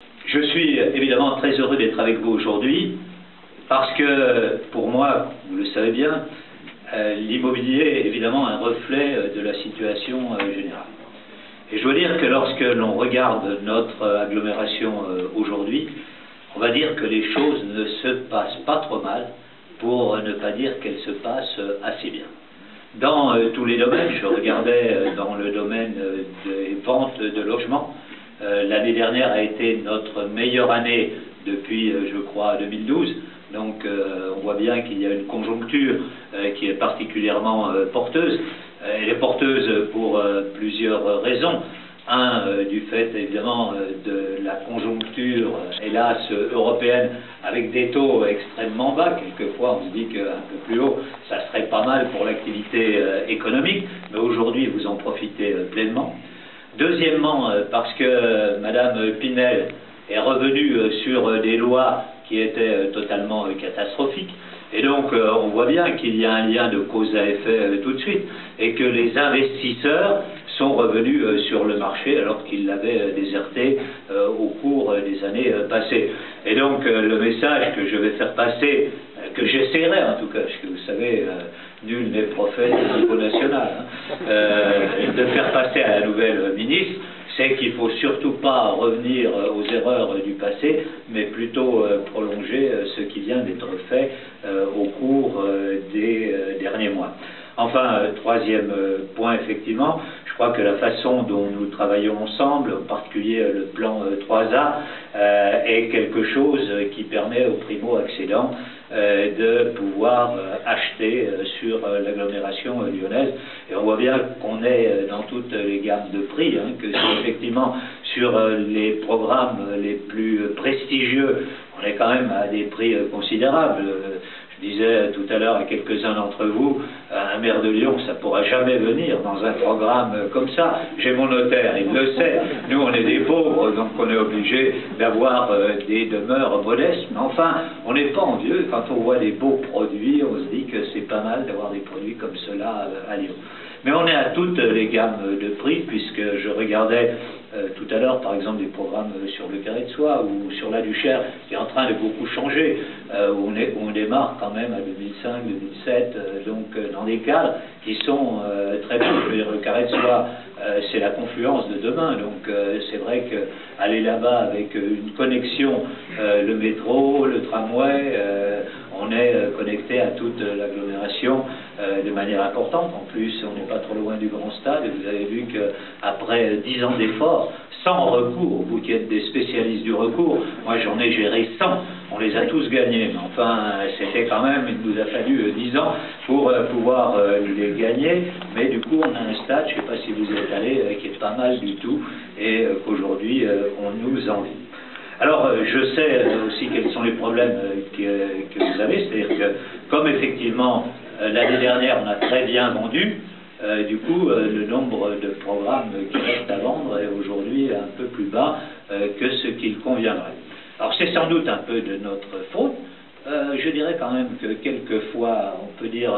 Je suis évidemment très heureux d'être avec vous aujourd'hui parce que, pour moi, vous le savez bien, l'immobilier est évidemment un reflet de la situation générale. Et je dois dire que lorsque l'on regarde notre agglomération aujourd'hui, on va dire que les choses ne se passent pas trop mal, pour ne pas dire qu'elles se passent assez bien. Dans tous les domaines, je regardais dans le domaine des ventes de logements. L'année dernière a été notre meilleure année depuis, je crois, 2012. Donc on voit bien qu'il y a une conjoncture qui est particulièrement porteuse. Elle est porteuse pour plusieurs raisons. Du fait évidemment de la conjoncture, hélas, européenne, avec des taux extrêmement bas. Quelquefois on se dit qu'un peu plus haut, ça serait pas mal pour l'activité économique, mais aujourd'hui vous en profitez pleinement. Deuxièmement, parce que Madame Pinel est revenue sur des lois qui étaient totalement catastrophiques. Et donc, on voit bien qu'il y a un lien de cause à effet tout de suite, et que les investisseurs sont revenus sur le marché alors qu'ils l'avaient déserté au cours des années passées. Et donc, le message que je vais faire passer, que j'essaierai en tout cas, parce que vous savez, nul n'est prophète au niveau national, de faire passer à la nouvelle ministre, c'est qu'il ne faut surtout pas revenir aux erreurs du passé, mais plutôt prolonger ce qui vient d'être fait au cours des derniers mois. Enfin, troisième point, effectivement, je crois que la façon dont nous travaillons ensemble, en particulier le plan 3A, est quelque chose qui permet aux primo-accédants de pouvoir acheter sur l'agglomération lyonnaise. Et on voit bien qu'on est dans toutes les gammes de prix, que c'est effectivement sur les programmes les plus prestigieux, on est quand même à des prix considérables. Je disais tout à l'heure à quelques-uns d'entre vous, un maire de Lyon, ça ne pourra jamais venir dans un programme comme ça. J'ai mon notaire, il le sait. Nous, on est des pauvres, donc on est obligé d'avoir des demeures modestes. Mais enfin, on n'est pas envieux. Quand on voit des beaux produits, on se dit que c'est pas mal d'avoir des produits comme cela à Lyon. Mais on est à toutes les gammes de prix, puisque je regardais tout à l'heure, par exemple, des programmes sur le Carré de Soie ou sur la Duchère, qui est en train de beaucoup changer, où on démarre quand même à 2005, 2007, donc dans des cadres qui sont très bons. Je veux dire, le Carré de Soie, c'est la confluence de demain, donc c'est vrai qu'aller là-bas avec une connexion, le métro, le tramway, on est connecté à toute l'agglomération de manière importante. En plus, on n'est pas trop loin du grand stade. Et vous avez vu qu'après 10 ans d'efforts, sans recours, vous qui êtes des spécialistes du recours, moi j'en ai géré 100, on les a tous gagnés. Mais enfin, c'était quand même, il nous a fallu 10 ans pour pouvoir les gagner. Mais du coup, on a un stade, je ne sais pas si vous êtes allé, qui est pas mal du tout, et qu'aujourd'hui, on nous envie. Alors, je sais aussi quels sont les problèmes que vous avez, c'est-à-dire que, comme effectivement, l'année dernière, on a très bien vendu, du coup, le nombre de programmes qui restent à vendre est aujourd'hui un peu plus bas que ce qu'il conviendrait. Alors, c'est sans doute un peu de notre faute. Je dirais quand même que quelquefois, on peut dire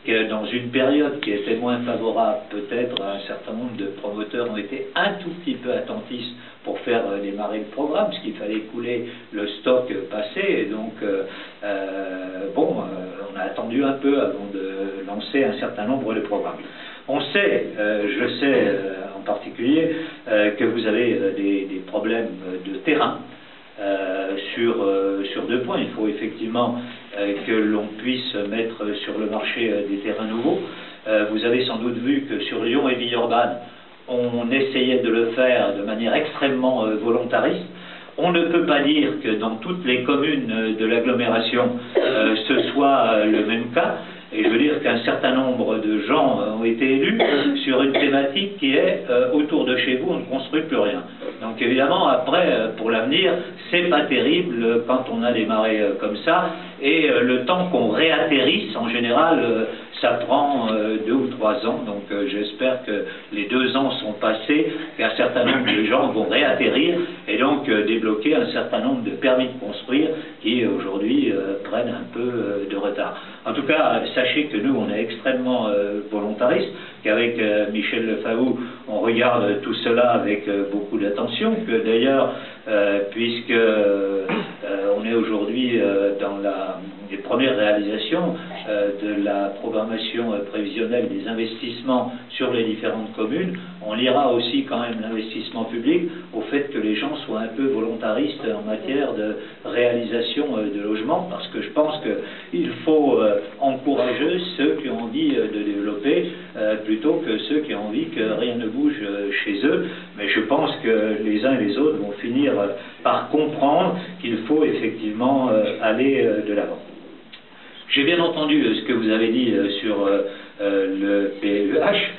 que dans une période qui était moins favorable, peut-être un certain nombre de promoteurs ont été un tout petit peu attentifs pour faire démarrer le programme, parce qu'il fallait écouler le stock passé, et donc on a attendu un peu avant de lancer un certain nombre de programmes. On sait, je sais en particulier, que vous avez des problèmes de terrain. Sur deux points, il faut effectivement que l'on puisse mettre sur le marché des terrains nouveaux. Vous avez sans doute vu que sur Lyon et Villeurbanne, on essayait de le faire de manière extrêmement volontariste. On ne peut pas dire que dans toutes les communes de l'agglomération, ce soit le même cas. Et je veux dire qu'un certain nombre de gens ont été élus sur une thématique qui est autour de chez vous, on ne construit plus rien. Donc évidemment, après, pour l'avenir, c'est pas terrible quand on a démarré comme ça. Et le temps qu'on réatterrisse, en général, ça prend 2 ou 3 ans. Donc j'espère que les 2 ans sont passés, qu'un certain nombre de gens vont réatterrir et donc débloquer un certain nombre de permis de construire qui aujourd'hui prennent un peu de retard. En tout cas, sachez que nous, on est extrêmement volontaristes. qu'avec Michel Lefavou, on regarde tout cela avec beaucoup d'attention, que d'ailleurs, puisque on est aujourd'hui dans les premières réalisations de la programmation prévisionnelle des investissements sur les différentes communes, on lira aussi quand même l'investissement public au fait que les gens soient un peu volontaristes en matière de réalisation de logements, parce que je pense qu'il faut encourager ceux qui ont envie de développer plutôt que ceux qui ont envie que rien ne bouge chez eux. Mais je pense que les uns et les autres vont finir par comprendre qu'il faut effectivement aller de l'avant. J'ai bien entendu ce que vous avez dit sur le PLUH.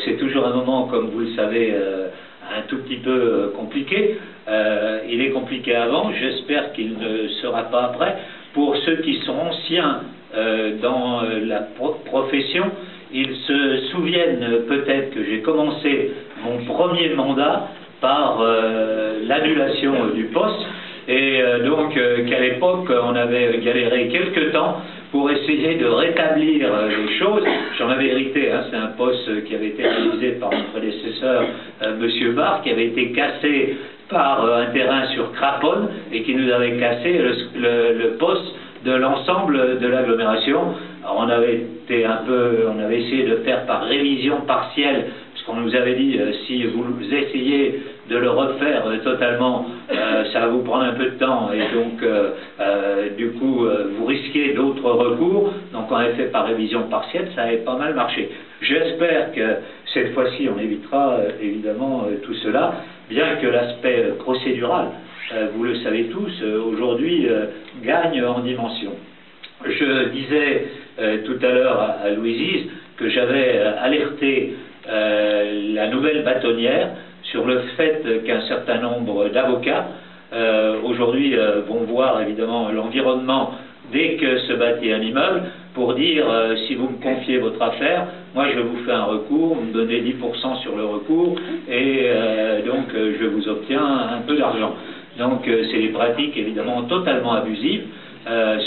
C'est toujours un moment, comme vous le savez, un tout petit peu compliqué. Il est compliqué avant, j'espère qu'il ne sera pas après. Pour ceux qui sont anciens dans la profession, ils se souviennent peut-être que j'ai commencé mon premier mandat par l'annulation du poste, et donc qu'à l'époque on avait galéré quelque temps pour essayer de rétablir les choses. J'en avais hérité, hein, c'est un poste qui avait été réalisé par mon prédécesseur, M. Barre, qui avait été cassé par un terrain sur Craponne et qui nous avait cassé le poste de l'ensemble de l'agglomération. Alors on avait essayé de faire par révision partielle, puisqu'on nous avait dit si vous essayez de le refaire totalement, ça va vous prendre un peu de temps, et donc du coup vous risquez d'autres recours. Donc on avait fait par révision partielle, ça avait pas mal marché. J'espère que cette fois-ci on évitera évidemment tout cela, bien que l'aspect procédural, vous le savez tous, aujourd'hui gagne en dimension. Je disais tout à l'heure à Louisise que j'avais alerté la nouvelle bâtonnière sur le fait qu'un certain nombre d'avocats aujourd'hui vont voir évidemment l'environnement dès que se bâtit un immeuble pour dire si vous me confiez votre affaire, moi je vous fais un recours, vous me donnez 10% sur le recours et donc je vous obtiens un peu d'argent. Donc c'est des pratiques évidemment totalement abusives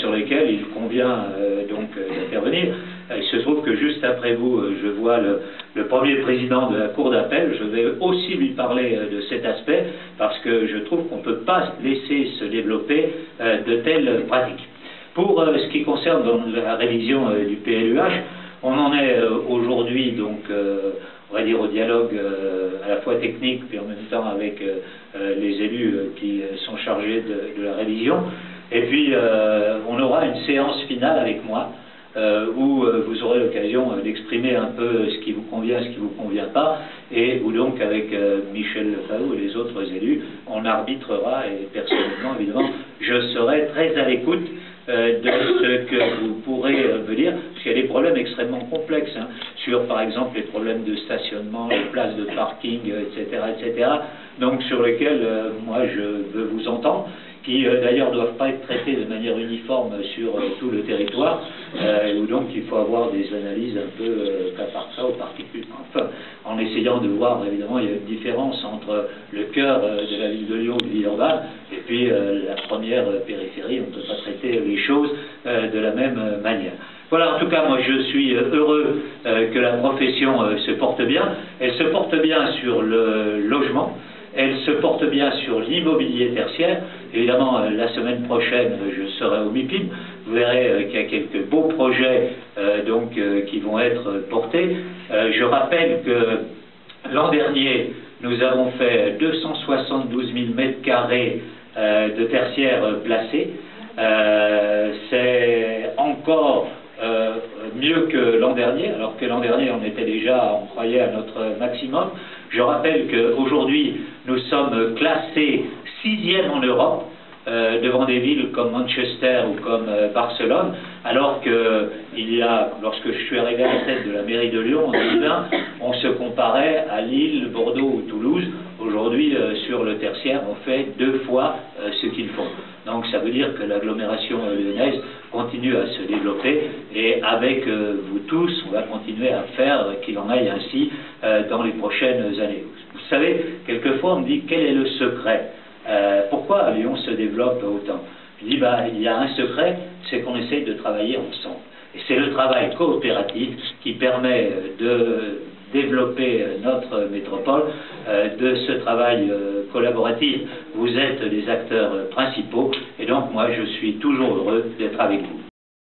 sur lesquelles il convient donc d'intervenir. Il se trouve que juste après vous, je vois le premier président de la Cour d'appel. Je vais aussi lui parler de cet aspect parce que je trouve qu'on ne peut pas laisser se développer de telles pratiques. Pour ce qui concerne donc, la révision du PLUH, on en est aujourd'hui donc on va dire au dialogue à la fois technique puis en même temps avec les élus qui sont chargés de la révision. Et puis on aura une séance finale avec moi où vous aurez l'occasion d'exprimer un peu ce qui vous convient, ce qui ne vous convient pas, et où donc avec Michel Lefavou et les autres élus, on arbitrera, et personnellement évidemment, je serai très à l'écoute de ce que vous pourrez me dire, parce qu'il y a des problèmes extrêmement complexes, hein, sur par exemple les problèmes de stationnement, les places de parking, etc., donc sur lesquels moi je veux vous entendre, qui d'ailleurs ne doivent pas être traités de manière uniforme sur tout le territoire, où donc il faut avoir des analyses un peu cas par cas ou particulières, enfin, en essayant de voir, évidemment, il y a une différence entre le cœur de la ville de Lyon, de Villeurbanne, et puis la première périphérie. On ne peut pas traiter les choses de la même manière. Voilà, en tout cas, moi je suis heureux que la profession se porte bien. Elle se porte bien sur le logement. Elle se porte bien sur l'immobilier tertiaire. Évidemment, la semaine prochaine, je serai au MIPIM. Vous verrez qu'il y a quelques beaux projets qui vont être portés. Je rappelle que l'an dernier, nous avons fait 272 000 m² de tertiaire placés. C'est encore mieux que l'an dernier, alors que l'an dernier on était déjà, on croyait à notre maximum. Je rappelle qu'aujourd'hui nous sommes classés 6e en Europe, devant des villes comme Manchester ou comme Barcelone, alors que lorsque je suis arrivé à la tête de la mairie de Lyon en 2020, on se comparait à Lille, Bordeaux ou Toulouse. Aujourd'hui, sur le tertiaire, on fait 2 fois ce qu'il faut. Donc ça veut dire que l'agglomération lyonnaise continue à se développer, et avec vous tous, on va continuer à faire qu'il en aille ainsi dans les prochaines années. Vous savez, quelquefois on me dit quel est le secret, pourquoi Lyon se développe autant. Je dis il y a un secret, c'est qu'on essaye de travailler ensemble. Et c'est le travail coopératif qui permet de développer notre métropole. De ce travail collaboratif, vous êtes les acteurs principaux, et donc moi je suis toujours heureux d'être avec vous.